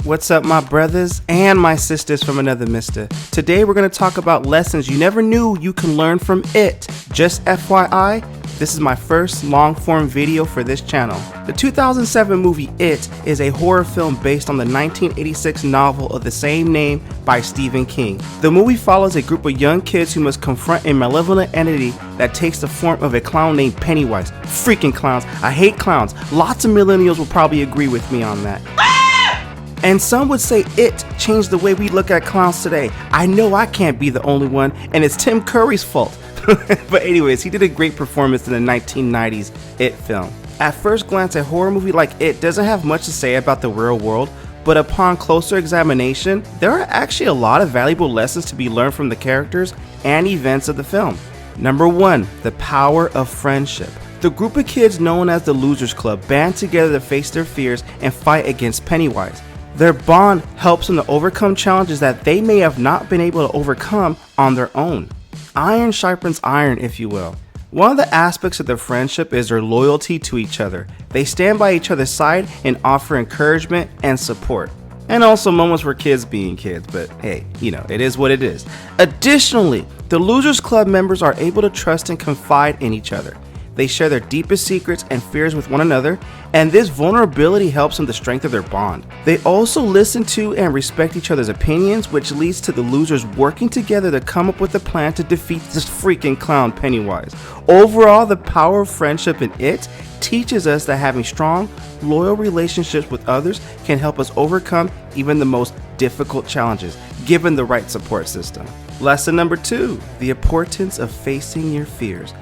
What's up, my brothers and my sisters from another mister? Today we're going to talk about lessons you never knew you can learn from it. Just FYI, this is my first long-form video for this channel. The 2007 movie It is a horror film based on the 1986 novel of the same name by Stephen King. The movie follows a group of young kids who must confront a malevolent entity that takes the form of a clown named Pennywise. Freaking clowns. I hate clowns. Lots of millennials will probably agree with me on that. And some would say It changed the way we look at clowns today. I know I can't be the only one, and it's Tim Curry's fault. But anyways, he did a great performance in the 1990s It film. At first glance, a horror movie like It doesn't have much to say about the real world, but upon closer examination, there are actually a lot of valuable lessons to be learned from the characters and events of the film. Number 1, the power of friendship. The group of kids known as the Losers Club band together to face their fears and fight against Pennywise. Their bond helps them to overcome challenges that they may have not been able to overcome on their own. Iron sharpens iron, if you will. One of the aspects of their friendship is their loyalty to each other. They stand by each other's side and offer encouragement and support. And also moments for kids being kids, but hey, it is what it is. Additionally, the Losers Club members are able to trust and confide in each other. They share their deepest secrets and fears with one another, and this vulnerability helps them to strengthen their bond. They also listen to and respect each other's opinions, which leads to the losers working together to come up with a plan to defeat this freaking clown Pennywise. Overall, the power of friendship in It teaches us that having strong, loyal relationships with others can help us overcome even the most difficult challenges, given the right support system. Lesson number 2, the importance of facing your fears.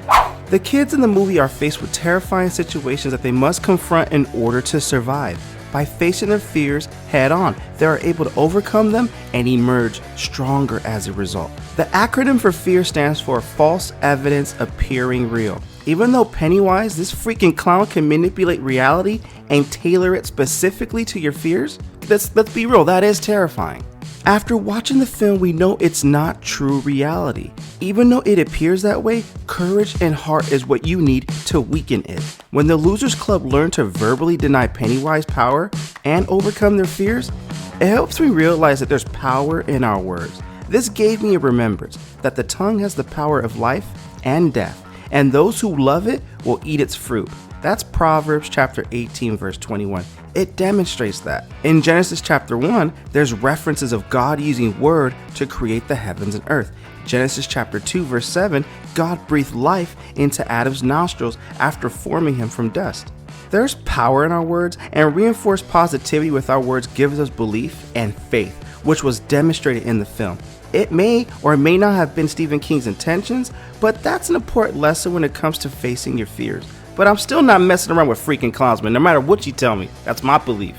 The kids in the movie are faced with terrifying situations that they must confront in order to survive. By facing their fears head on, they are able to overcome them and emerge stronger as a result. The acronym for FEAR stands for False Evidence Appearing Real. Even though Pennywise, this freaking clown, can manipulate reality and tailor it specifically to your fears, let's be real, that is terrifying. After watching the film, we know it's not true reality. Even though it appears that way, courage and heart is what you need to weaken it. When the Losers Club learn to verbally deny Pennywise power and overcome their fears, it helps me realize that there's power in our words. This gave me a remembrance that the tongue has the power of life and death, and those who love it will eat its fruit. That's Proverbs chapter 18 verse 21. It demonstrates that. In Genesis chapter 1, there's references of God using word to create the heavens and earth. Genesis chapter 2 verse 7, God breathed life into Adam's nostrils after forming him from dust. There's power in our words, and reinforced positivity with our words gives us belief and faith, which was demonstrated in the film. It may or may not have been Stephen King's intentions, but that's an important lesson when it comes to facing your fears. But I'm still not messing around with freaking clowns, man, no matter what you tell me. That's my belief.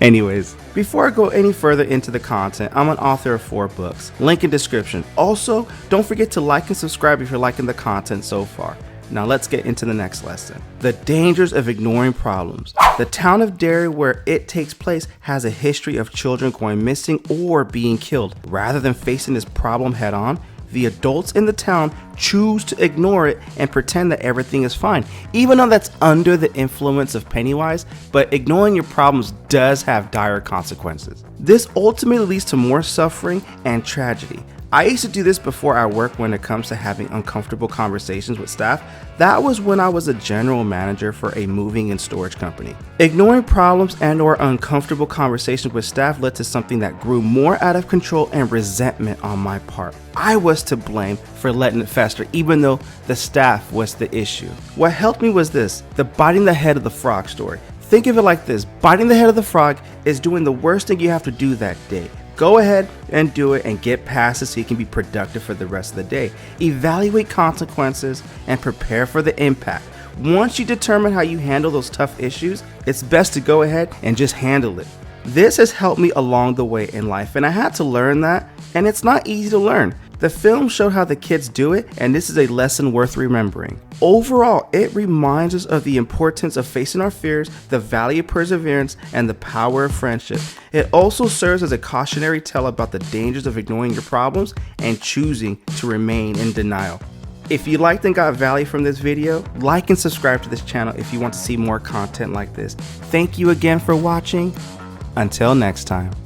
Anyways, before I go any further into the content, I'm an author of 4 books. Link in description. Also, don't forget to like and subscribe if you're liking the content so far. Now let's get into the next lesson. The dangers of ignoring problems. The town of Derry, where It takes place, has a history of children going missing or being killed. Rather than facing this problem head on, the adults in the town choose to ignore it and pretend that everything is fine, even though that's under the influence of Pennywise. But ignoring your problems does have dire consequences. This ultimately leads to more suffering and tragedy. I used to do this before I work when it comes to having uncomfortable conversations with staff. That was when I was a general manager for a moving and storage company. Ignoring problems and or uncomfortable conversations with staff led to something that grew more out of control and resentment on my part. I was to blame for letting it fester, even though the staff was the issue. What helped me was this, the biting the head of the frog story. Think of it like this, biting the head of the frog is doing the worst thing you have to do that day. Go ahead and do it and get past it so you can be productive for the rest of the day. Evaluate consequences and prepare for the impact. Once you determine how you handle those tough issues, it's best to go ahead and just handle it. This has helped me along the way in life, and I had to learn that, and it's not easy to learn. The film showed how the kids do it, and this is a lesson worth remembering. Overall, it reminds us of the importance of facing our fears, the value of perseverance, and the power of friendship. It also serves as a cautionary tale about the dangers of ignoring your problems and choosing to remain in denial. If you liked and got value from this video, like and subscribe to this channel if you want to see more content like this. Thank you again for watching. Until next time.